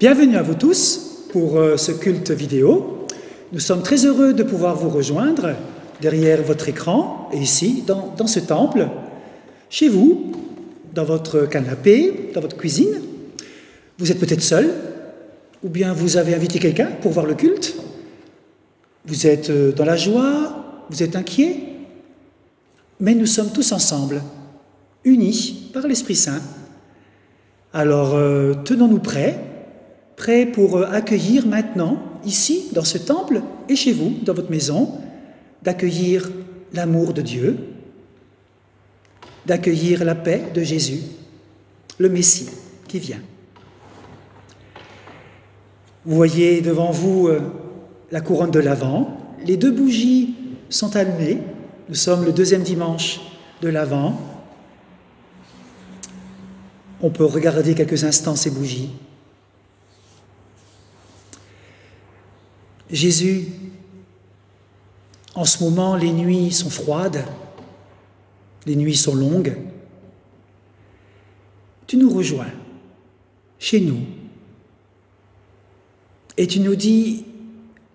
Bienvenue à vous tous pour ce culte vidéo. Nous sommes très heureux de pouvoir vous rejoindre derrière votre écran et ici, dans ce temple, chez vous, dans votre canapé, dans votre cuisine. Vous êtes peut-être seul, ou bien vous avez invité quelqu'un pour voir le culte. Vous êtes dans la joie, vous êtes inquiet, mais nous sommes tous ensemble, unis par l'Esprit Saint. Alors, tenons-nous prêts pour accueillir maintenant, ici, dans ce temple, et chez vous, dans votre maison, d'accueillir l'amour de Dieu, d'accueillir la paix de Jésus, le Messie qui vient. Vous voyez devant vous la couronne de l'Avent, les 2 bougies sont allumées, nous sommes le 2e dimanche de l'Avent. On peut regarder quelques instants ces bougies. Jésus, en ce moment, les nuits sont froides, les nuits sont longues. Tu nous rejoins, chez nous, et tu nous dis,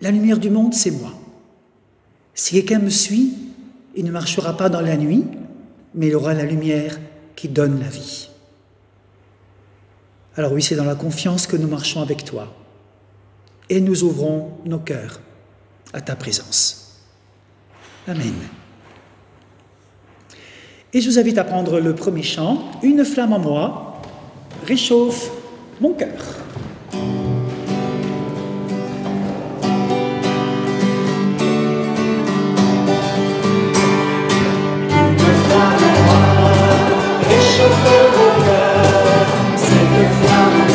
la lumière du monde, c'est moi. Si quelqu'un me suit, il ne marchera pas dans la nuit, mais il aura la lumière qui donne la vie. Alors oui, c'est dans la confiance que nous marchons avec toi. Et nous ouvrons nos cœurs à ta présence. Amen. Et je vous invite à prendre le premier chant, « Une flamme en moi réchauffe mon cœur ». C'est une flamme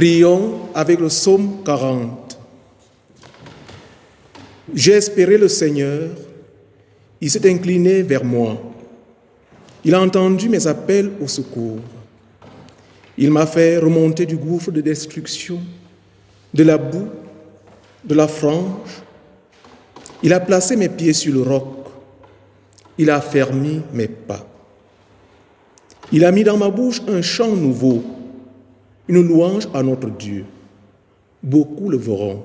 Prions avec le psaume 40. J'ai espéré le Seigneur, il s'est incliné vers moi. Il a entendu mes appels au secours. Il m'a fait remonter du gouffre de destruction, de la boue, de la frange. Il a placé mes pieds sur le roc. Il a fermé mes pas. Il a mis dans ma bouche un chant nouveau, une louange à notre Dieu. Beaucoup le verront.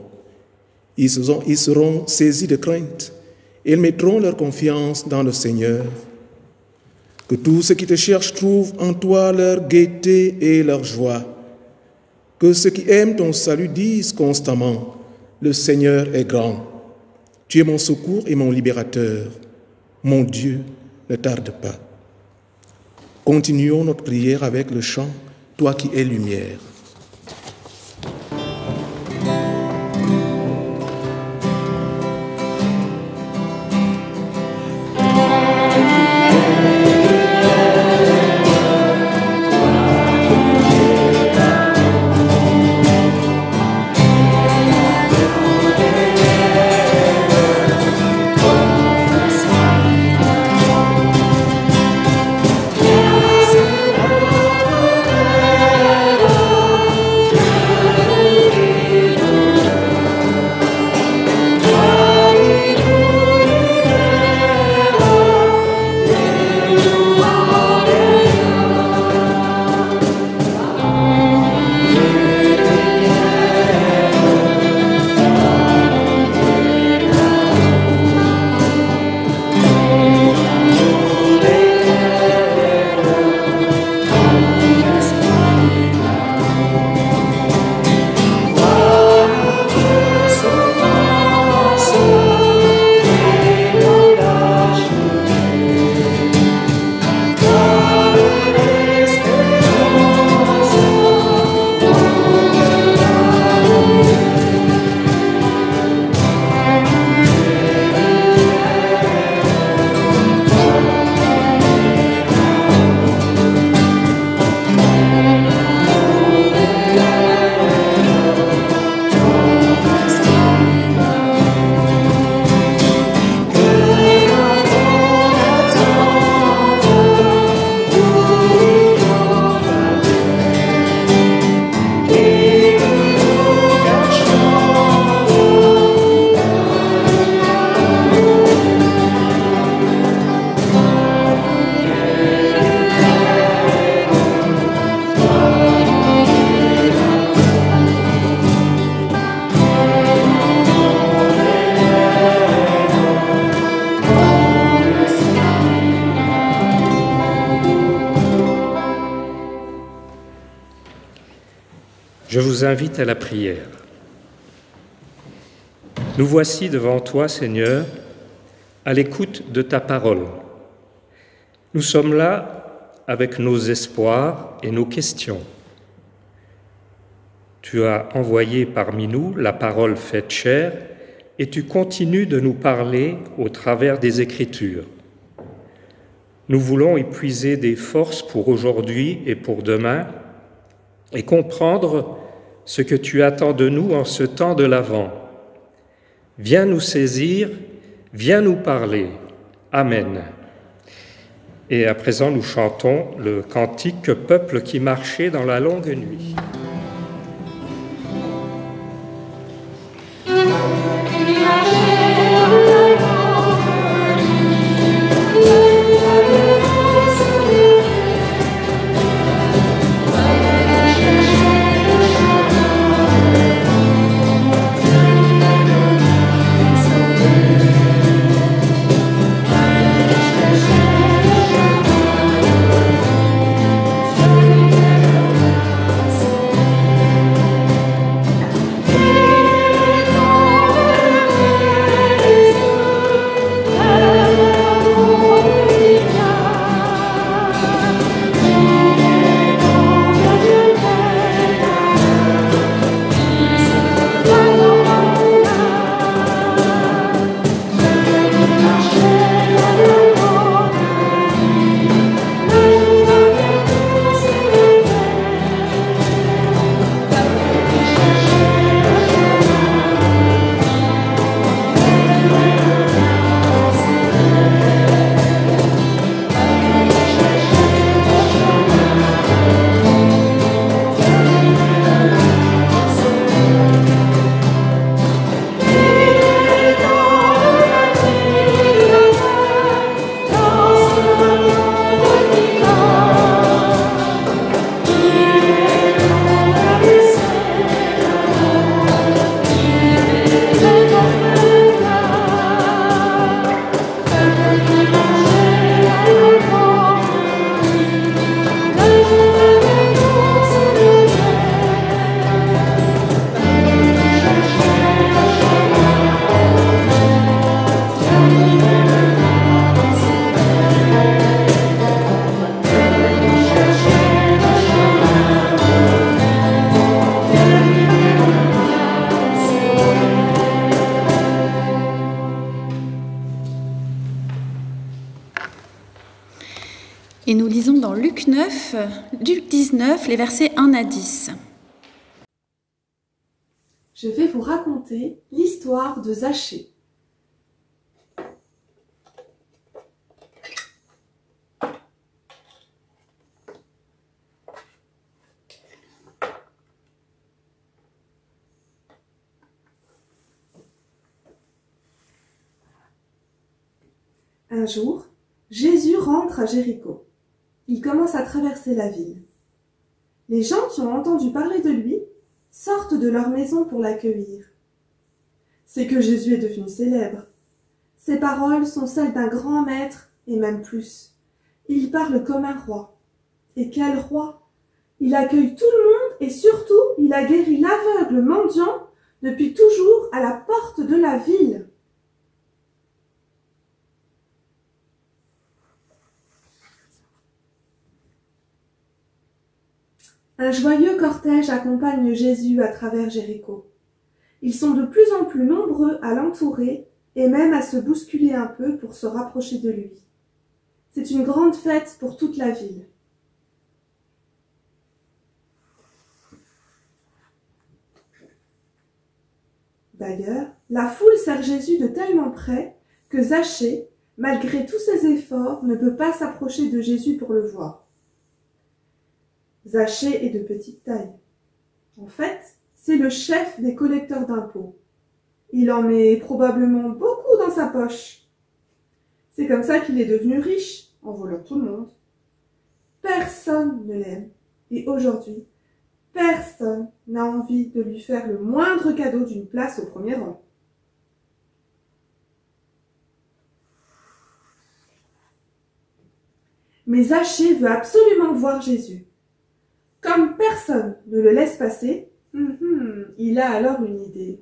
Ils seront saisis de crainte et ils mettront leur confiance dans le Seigneur. Que tous ceux qui te cherchent trouvent en toi leur gaieté et leur joie. Que ceux qui aiment ton salut disent constamment, le Seigneur est grand. Tu es mon secours et mon libérateur. Mon Dieu, ne tarde pas. Continuons notre prière avec le chant, toi qui es lumière. Je vous invite à la prière. Nous voici devant toi, Seigneur, à l'écoute de ta parole. Nous sommes là avec nos espoirs et nos questions. Tu as envoyé parmi nous la parole faite chair et tu continues de nous parler au travers des Écritures. Nous voulons y puiser des forces pour aujourd'hui et pour demain et comprendre ce que tu attends de nous en ce temps de l'Avent. Viens nous saisir, viens nous parler. Amen. Et à présent, nous chantons le cantique « Peuple qui marchait dans la longue nuit ». Et nous lisons dans Luc 9, Luc 19, les versets 1 à 10. Je vais vous raconter l'histoire de Zachée. Un jour, Jésus rentre à Jéricho. Il commence à traverser la ville. Les gens qui ont entendu parler de lui sortent de leur maison pour l'accueillir. C'est que Jésus est devenu célèbre. Ses paroles sont celles d'un grand maître et même plus. Il parle comme un roi. Et quel roi! Il accueille tout le monde et surtout, il a guéri l'aveugle mendiant depuis toujours à la porte de la ville. Un joyeux cortège accompagne Jésus à travers Jéricho. Ils sont de plus en plus nombreux à l'entourer et même à se bousculer un peu pour se rapprocher de lui. C'est une grande fête pour toute la ville. D'ailleurs, la foule serre Jésus de tellement près que Zachée, malgré tous ses efforts, ne peut pas s'approcher de Jésus pour le voir. Zachée est de petite taille. En fait, c'est le chef des collecteurs d'impôts. Il en met probablement beaucoup dans sa poche. C'est comme ça qu'il est devenu riche, en volant tout le monde. Personne ne l'aime, et aujourd'hui, personne n'a envie de lui faire le moindre cadeau d'une place au premier rang. Mais Zachée veut absolument voir Jésus. Comme personne ne le laisse passer, il a alors une idée.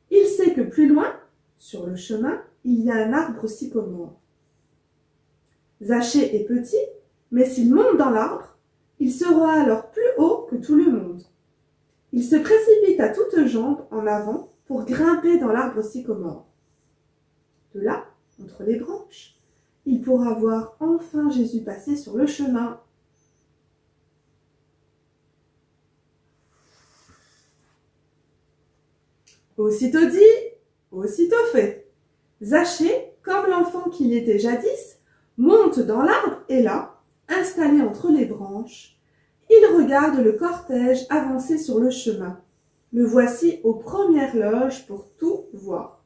Il sait que plus loin, sur le chemin, il y a un arbre sycomore. Zachée est petit, mais s'il monte dans l'arbre, il sera alors plus haut que tout le monde. Il se précipite à toutes jambes en avant pour grimper dans l'arbre sycomore. De là, entre les branches, il pourra voir enfin Jésus passer sur le chemin. Aussitôt dit, aussitôt fait. Zachée, comme l'enfant qu'il était jadis, monte dans l'arbre et là, installé entre les branches, il regarde le cortège avancer sur le chemin. Le voici aux premières loges pour tout voir.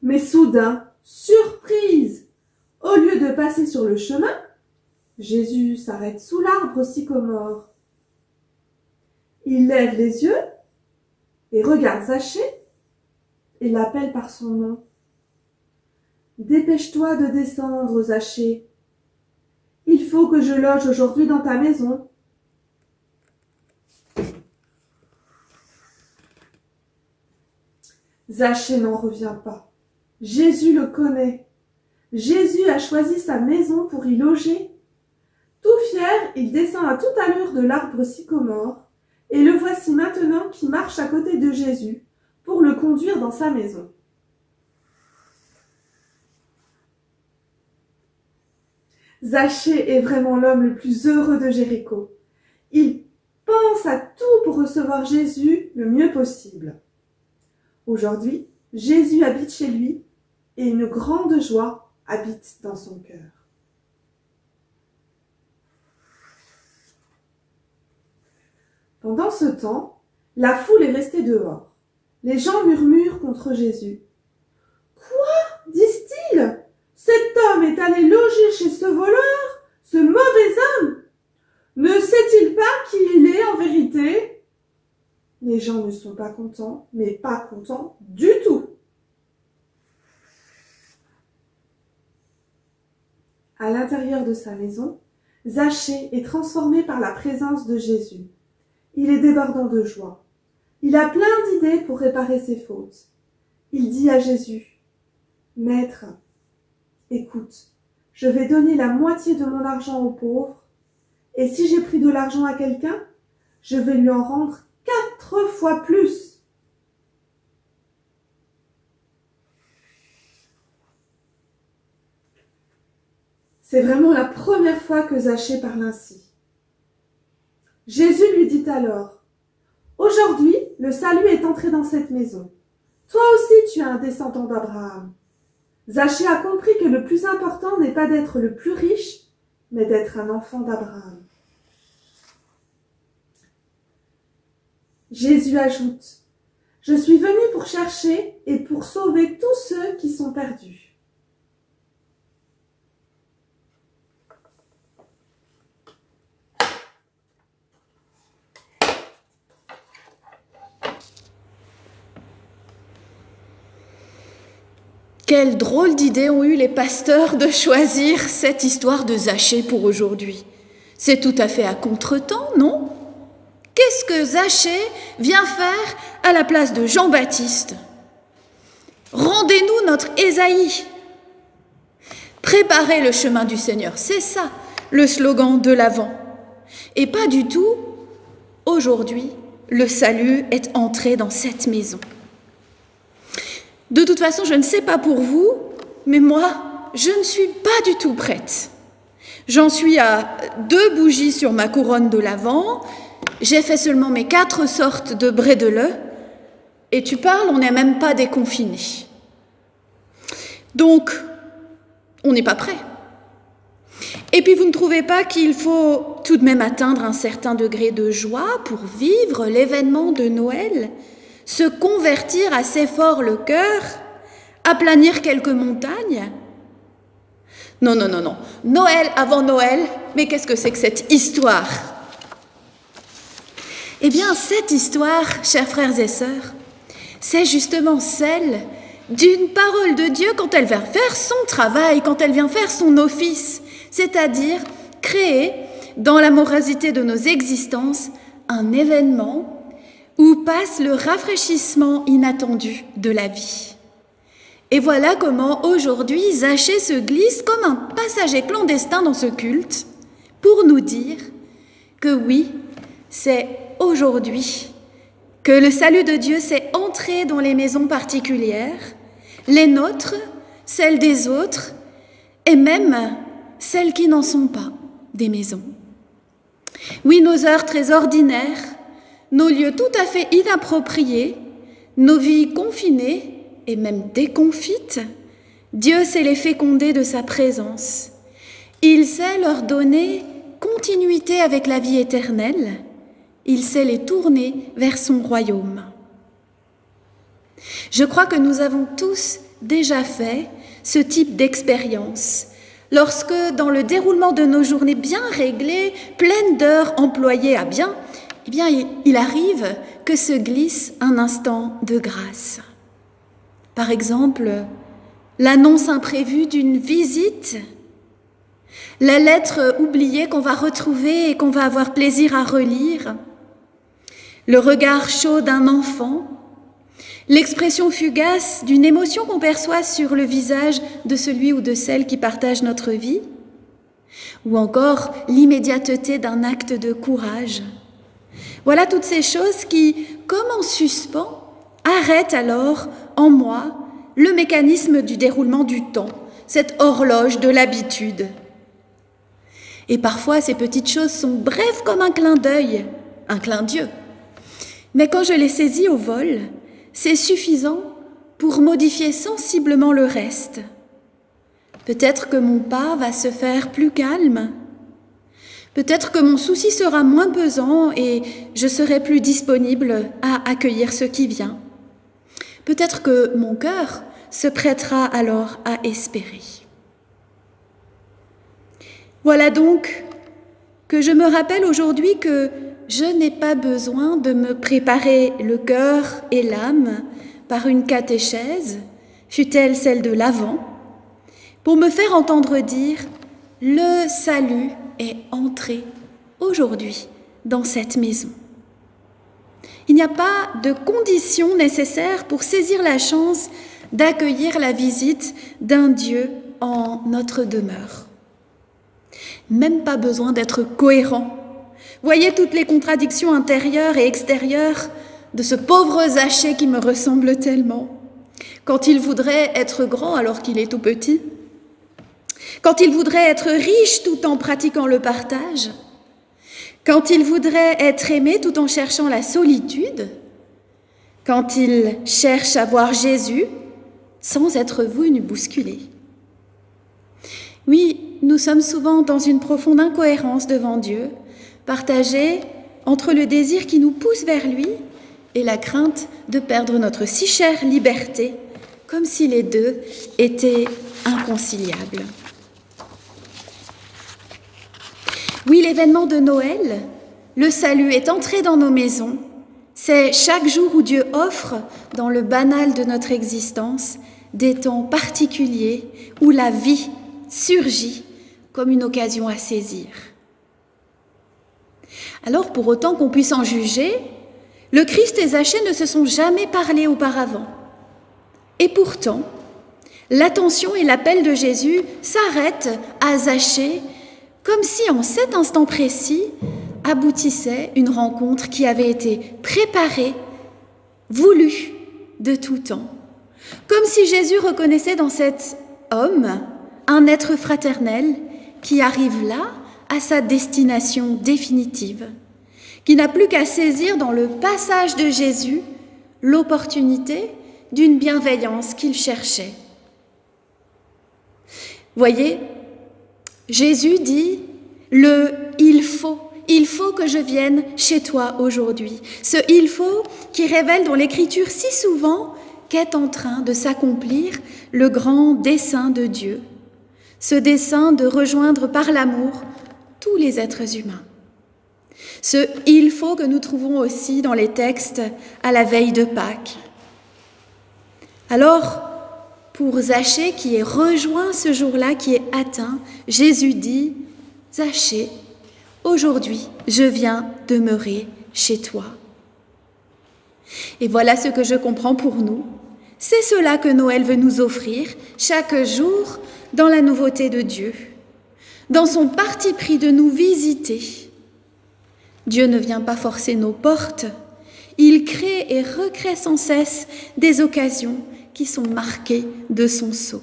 Mais soudain, surprise! Au lieu de passer sur le chemin, Jésus s'arrête sous l'arbre sycomore. Il lève les yeux et regarde Zachée et l'appelle par son nom. « Dépêche-toi de descendre, Zachée. Il faut que je loge aujourd'hui dans ta maison. » Zachée n'en revient pas. Jésus le connaît. Jésus a choisi sa maison pour y loger. Tout fier, il descend à toute allure de l'arbre sycomore, et le voici maintenant qui marche à côté de Jésus pour le conduire dans sa maison. Zachée est vraiment l'homme le plus heureux de Jéricho. Il pense à tout pour recevoir Jésus le mieux possible. Aujourd'hui, Jésus habite chez lui et une grande joie habite dans son cœur. Pendant ce temps, la foule est restée dehors. Les gens murmurent contre Jésus. « Quoi, disent-ils? Cet homme est allé loger chez ce voleur, ce mauvais homme. Ne sait-il pas qui il est en vérité ?» Les gens ne sont pas contents, mais pas contents du tout. À l'intérieur de sa maison, Zachée est transformé par la présence de Jésus. Il est débordant de joie. Il a plein d'idées pour réparer ses fautes. Il dit à Jésus, « Maître, écoute, je vais donner la moitié de mon argent aux pauvres, et si j'ai pris de l'argent à quelqu'un, je vais lui en rendre 4 fois plus. » C'est vraiment la première fois que Zachée parle ainsi. Jésus lui dit alors, « Aujourd'hui, le salut est entré dans cette maison. Toi aussi, tu es un descendant d'Abraham. » Zachée a compris que le plus important n'est pas d'être le plus riche, mais d'être un enfant d'Abraham. Jésus ajoute, « Je suis venu pour chercher et pour sauver tous ceux qui sont perdus. » Quelle drôle d'idée ont eu les pasteurs de choisir cette histoire de Zachée pour aujourd'hui. C'est tout à fait à contretemps, non? Qu'est-ce que Zachée vient faire à la place de Jean-Baptiste? Rendez-nous notre Ésaïe. Préparez le chemin du Seigneur, c'est ça le slogan de l'Avent. Et pas du tout, aujourd'hui, le salut est entré dans cette maison. De toute façon, je ne sais pas pour vous, mais moi, je ne suis pas du tout prête. J'en suis à 2 bougies sur ma couronne de l'Avent, j'ai fait seulement mes 4 sortes de brédeleux, et tu parles, on n'est même pas déconfiné. Donc, on n'est pas prêt. Et puis, vous ne trouvez pas qu'il faut tout de même atteindre un certain degré de joie pour vivre l'événement de Noël ? Se convertir assez fort le cœur, aplanir quelques montagnes? Non, non, non, non. Noël avant Noël, mais qu'est-ce que c'est que cette histoire? Eh bien, cette histoire, chers frères et sœurs, c'est justement celle d'une parole de Dieu quand elle vient faire son travail, quand elle vient faire son office, c'est-à-dire créer, dans la morosité de nos existences, un événement où passe le rafraîchissement inattendu de la vie. Et voilà comment aujourd'hui Zachée se glisse comme un passager clandestin dans ce culte pour nous dire que oui, c'est aujourd'hui que le salut de Dieu s'est entré dans les maisons particulières, les nôtres, celles des autres, et même celles qui n'en sont pas des maisons. Oui, nos heures très ordinaires, nos lieux tout à fait inappropriés, nos vies confinées et même déconfites, Dieu sait les féconder de sa présence. Il sait leur donner continuité avec la vie éternelle. Il sait les tourner vers son royaume. Je crois que nous avons tous déjà fait ce type d'expérience, lorsque dans le déroulement de nos journées bien réglées, pleines d'heures employées à bien, eh bien, il arrive que se glisse un instant de grâce. Par exemple, l'annonce imprévue d'une visite, la lettre oubliée qu'on va retrouver et qu'on va avoir plaisir à relire, le regard chaud d'un enfant, l'expression fugace d'une émotion qu'on perçoit sur le visage de celui ou de celle qui partage notre vie, ou encore l'immédiateté d'un acte de courage. Voilà toutes ces choses qui, comme en suspens, arrêtent alors en moi le mécanisme du déroulement du temps, cette horloge de l'habitude. Et parfois, ces petites choses sont brèves comme un clin d'œil, un clin d'yeux. Mais quand je les saisis au vol, c'est suffisant pour modifier sensiblement le reste. Peut-être que mon pas va se faire plus calme. Peut-être que mon souci sera moins pesant et je serai plus disponible à accueillir ce qui vient. Peut-être que mon cœur se prêtera alors à espérer. Voilà donc que je me rappelle aujourd'hui que je n'ai pas besoin de me préparer le cœur et l'âme par une catéchèse, fût-elle celle de l'Avent, pour me faire entendre dire « Le salut est entré aujourd'hui dans cette maison ». Il n'y a pas de conditions nécessaires pour saisir la chance d'accueillir la visite d'un Dieu en notre demeure. Même pas besoin d'être cohérent. Voyez toutes les contradictions intérieures et extérieures de ce pauvre Zachée qui me ressemble tellement, quand il voudrait être grand alors qu'il est tout petit. quand il voudrait être riche tout en pratiquant le partage, quand il voudrait être aimé tout en cherchant la solitude, quand il cherche à voir Jésus sans être venu bousculer. Oui, nous sommes souvent dans une profonde incohérence devant Dieu, partagée entre le désir qui nous pousse vers lui et la crainte de perdre notre si chère liberté, comme si les deux étaient inconciliables. Oui, l'événement de Noël, le salut est entré dans nos maisons. C'est chaque jour où Dieu offre, dans le banal de notre existence, des temps particuliers où la vie surgit comme une occasion à saisir. Alors, pour autant qu'on puisse en juger, le Christ et Zachée ne se sont jamais parlé auparavant. Et pourtant, l'attention et l'appel de Jésus s'arrêtent à Zachée, comme si en cet instant précis aboutissait une rencontre qui avait été préparée, voulue de tout temps. Comme si Jésus reconnaissait dans cet homme un être fraternel qui arrive là à sa destination définitive, qui n'a plus qu'à saisir dans le passage de Jésus l'opportunité d'une bienveillance qu'il cherchait. Voyez, Jésus dit il faut que je vienne chez toi aujourd'hui. Ce « il faut » qui révèle dans l'Écriture si souvent qu'est en train de s'accomplir le grand dessein de Dieu. Ce dessein de rejoindre par l'amour tous les êtres humains. Ce « il faut » que nous trouvons aussi dans les textes à la veille de Pâques. Alors, pour Zachée qui est rejoint ce jour-là, qui est atteint, Jésus dit « Zachée, aujourd'hui, je viens demeurer chez toi. » Et voilà ce que je comprends pour nous. C'est cela que Noël veut nous offrir chaque jour dans la nouveauté de Dieu, dans son parti pris de nous visiter. Dieu ne vient pas forcer nos portes, il crée et recrée sans cesse des occasions qui sont marquées de son sceau.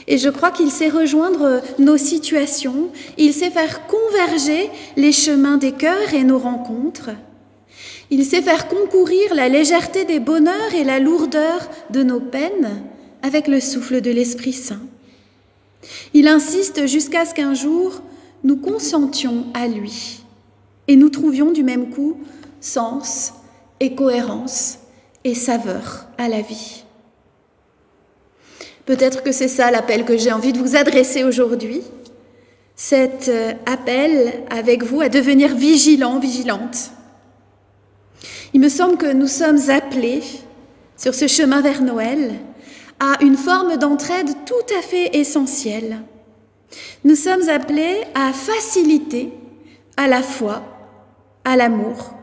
Et je crois qu'il sait rejoindre nos situations, il sait faire converger les chemins des cœurs et nos rencontres. Il sait faire concourir la légèreté des bonheurs et la lourdeur de nos peines avec le souffle de l'Esprit Saint. Il insiste jusqu'à ce qu'un jour, nous consentions à lui et nous trouvions du même coup sens et cohérence et saveur à la vie. Peut-être que c'est ça l'appel que j'ai envie de vous adresser aujourd'hui, cet appel avec vous à devenir vigilants, vigilantes. Il me semble que nous sommes appelés, sur ce chemin vers Noël, à une forme d'entraide tout à fait essentielle. Nous sommes appelés à faciliter à la foi, à l'amour,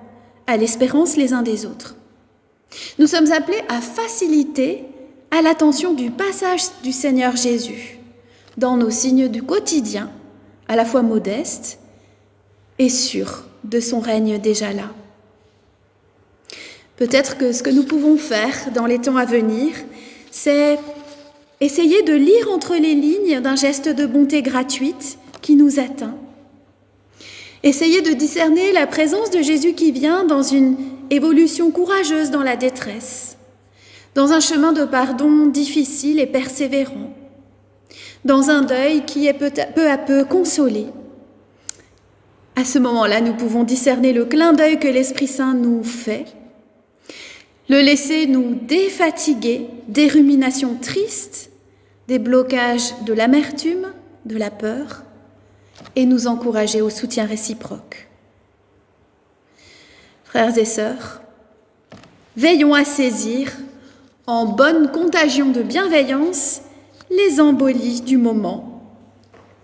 à l'espérance les uns des autres. Nous sommes appelés à faciliter à l'attention du passage du Seigneur Jésus dans nos signes du quotidien, à la fois modestes et sûrs de son règne déjà là. Peut-être que ce que nous pouvons faire dans les temps à venir, c'est essayer de lire entre les lignes d'un geste de bonté gratuite qui nous atteint. Essayer de discerner la présence de Jésus qui vient dans une évolution courageuse dans la détresse, dans un chemin de pardon difficile et persévérant, dans un deuil qui est peu à peu consolé. À ce moment-là, nous pouvons discerner le clin d'œil que l'Esprit Saint nous fait, le laisser nous défatiguer des ruminations tristes, des blocages de l'amertume, de la peur, et nous encourager au soutien réciproque. Frères et sœurs, veillons à saisir, en bonne contagion de bienveillance, les embolies du moment.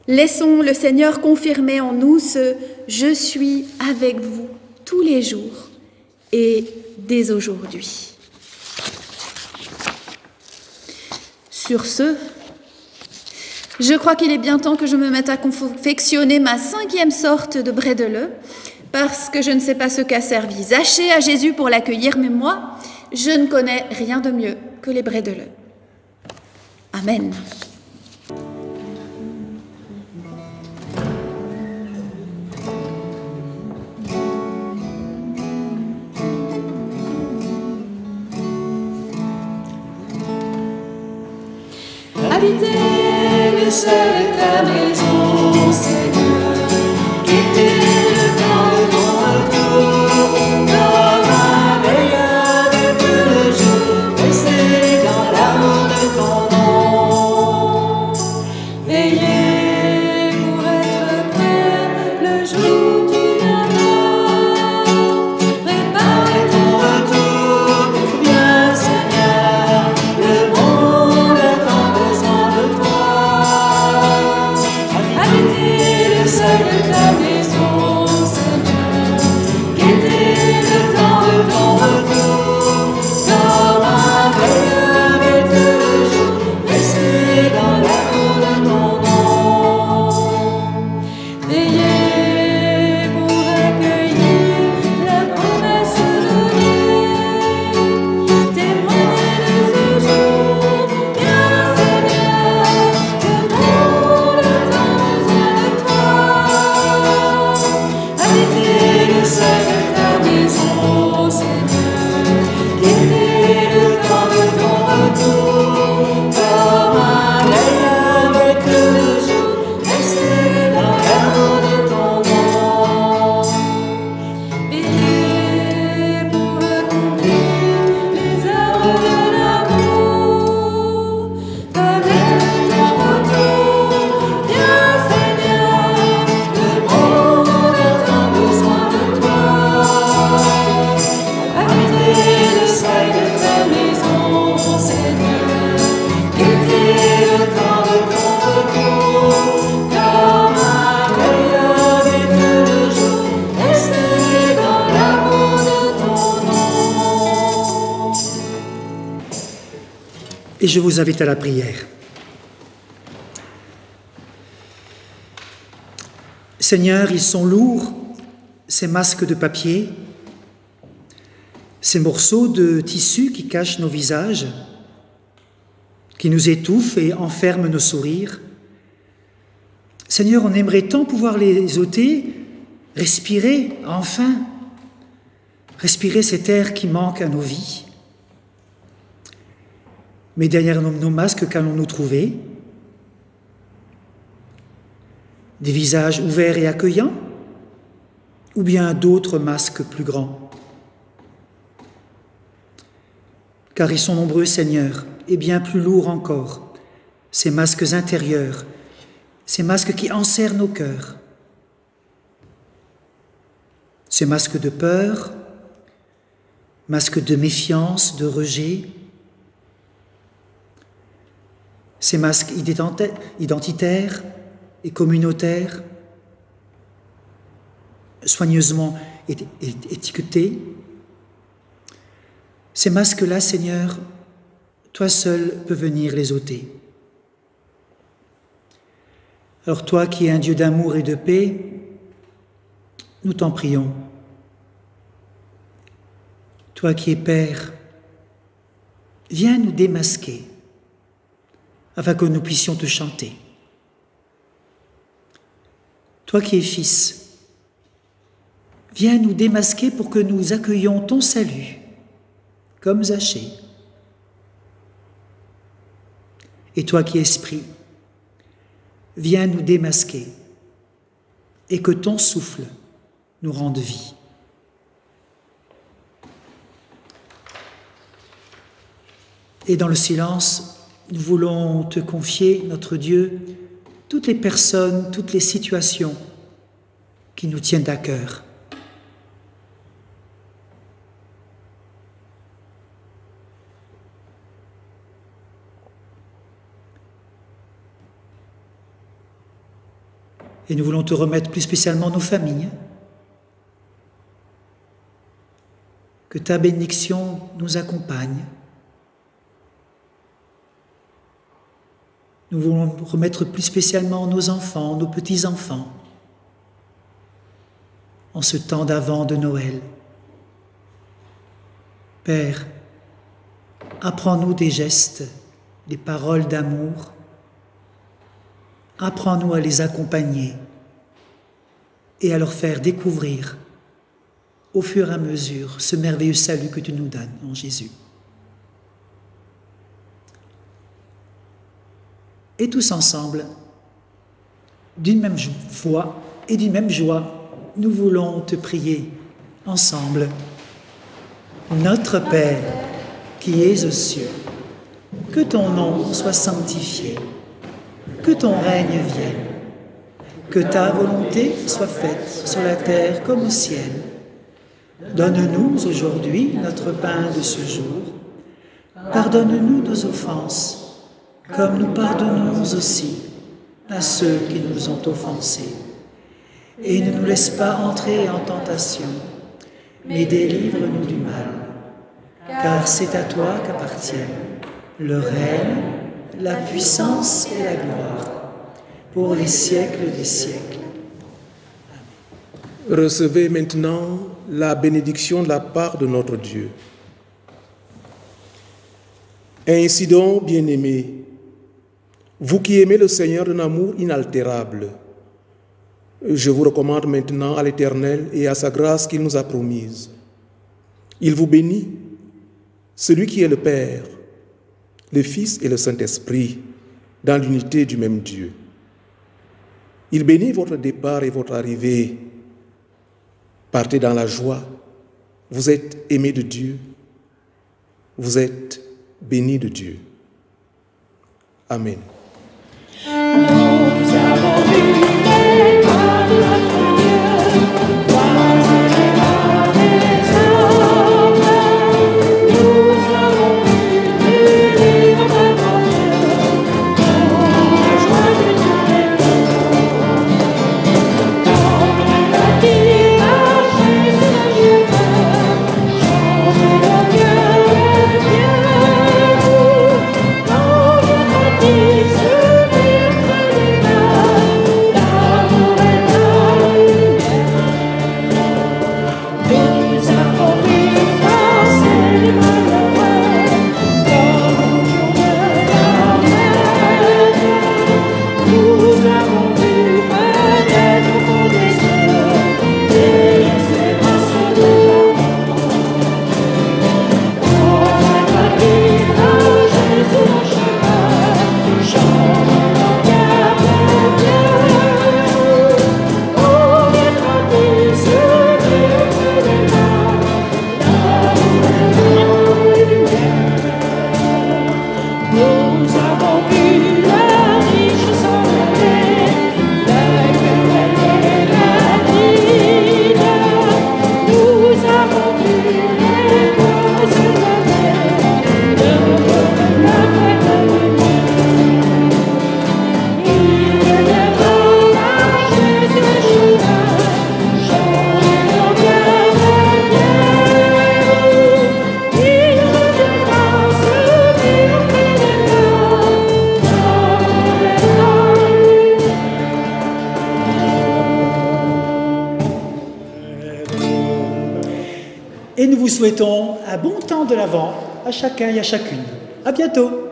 Laissons le Seigneur confirmer en nous ce « Je suis avec vous tous les jours et dès aujourd'hui ». Sur ce, je crois qu'il est bien temps que je me mette à confectionner ma 5e sorte de brédeleux, parce que je ne sais pas ce qu'a servi Zachée à Jésus pour l'accueillir, mais moi, je ne connais rien de mieux que les brédeleux. Amen. habiter le seul de ta maison, Seigneur. Quitter le temps de ton retour, comme un veilleur de tout le jour, rester dans l'amour de ton nom. Veiller pour être prêt le jour où tu viendras. Préparer ton retour pour bien, Seigneur. Le monde a tant besoin de toi. Habiter le seuil de ta maison, Seigneur. Guetter le temps de ton retour, comme un veilleur de tout le jour, rester dans l'amour de ton nom. Veiller pour accueillir la promesse de Dieu, témoigner de ce jour, bien Seigneur, que le monde a tant besoin de toi. Habiter le seuil de ta maison, Seigneur, guetter le temps de ton retour, comme un veilleur de tout le jour, rester dans l'amour de ton nom. Veiller pour accomplir les œuvres de l'amour, permettre ton retour, bien Seigneur, le monde a tant besoin de toi. Habiter le seuil de ta maison, Seigneur, guetter le temps de ton retour, comme un veilleur de tout le jour, rester dans l'amour de ton nom. Et je vous invite à la prière. Seigneur, ils sont lourds, ces masques de papier, ces morceaux de tissu qui cachent nos visages, qui nous étouffent et enferment nos sourires. Seigneur, on aimerait tant pouvoir les ôter, respirer, enfin, respirer cet air qui manque à nos vies. Mais derrière nos masques, qu'allons-nous trouver? Des visages ouverts et accueillants? Ou bien d'autres masques plus grands? Car ils sont nombreux, Seigneur, et bien plus lourds encore, ces masques intérieurs, ces masques qui enserrent nos cœurs. Ces masques de peur, masques de méfiance, de rejet, ces masques identitaires et communautaires, soigneusement étiquetés. Ces masques-là, Seigneur, toi seul peux venir les ôter. Alors toi qui es un Dieu d'amour et de paix, nous t'en prions. Toi qui es Père, viens nous démasquer afin que nous puissions te chanter. Toi qui es Fils, viens nous démasquer pour que nous accueillions ton salut, comme Zachée. Et toi qui es Esprit, viens nous démasquer et que ton souffle nous rende vie. Et dans le silence, nous voulons te confier, notre Dieu, toutes les personnes, toutes les situations qui nous tiennent à cœur. Et nous voulons te remettre plus spécialement nos familles. Que ta bénédiction nous accompagne. Nous voulons remettre plus spécialement nos enfants, nos petits-enfants, en ce temps d'avant de Noël. Père, apprends-nous des gestes, des paroles d'amour. Apprends-nous à les accompagner et à leur faire découvrir au fur et à mesure ce merveilleux salut que tu nous donnes en Jésus. Et tous ensemble, d'une même foi et d'une même joie, nous voulons te prier ensemble. Notre Père, qui es aux cieux, que ton nom soit sanctifié, que ton règne vienne, que ta volonté soit faite sur la terre comme au ciel. Donne-nous aujourd'hui notre pain de ce jour. Pardonne-nous nos offenses, comme nous pardonnons aussi à ceux qui nous ont offensés. Et ne nous laisse pas entrer en tentation, mais délivre-nous du mal. Car c'est à toi qu'appartiennent le règne, la puissance et la gloire, pour les siècles des siècles. Recevez maintenant la bénédiction de la part de notre Dieu. Ainsi donc, bien-aimés, vous qui aimez le Seigneur d'un amour inaltérable, je vous recommande maintenant à l'Éternel et à sa grâce qu'il nous a promise. Il vous bénit, celui qui est le Père, le Fils et le Saint-Esprit, dans l'unité du même Dieu. Il bénit votre départ et votre arrivée. Partez dans la joie. Vous êtes aimés de Dieu. Vous êtes bénis de Dieu. Amen. Nous avons vu les pas de notre Dieu, croisés par les hommes. Nous avons vu les livres grand Dieu, la joie de tous les peuples. Comme il a dit à Jésus le Jeune, changez le cœur et viens-vous, quand viendra dit Et nous vous souhaitons un bon temps de l'Avent à chacun et à chacune. À bientôt.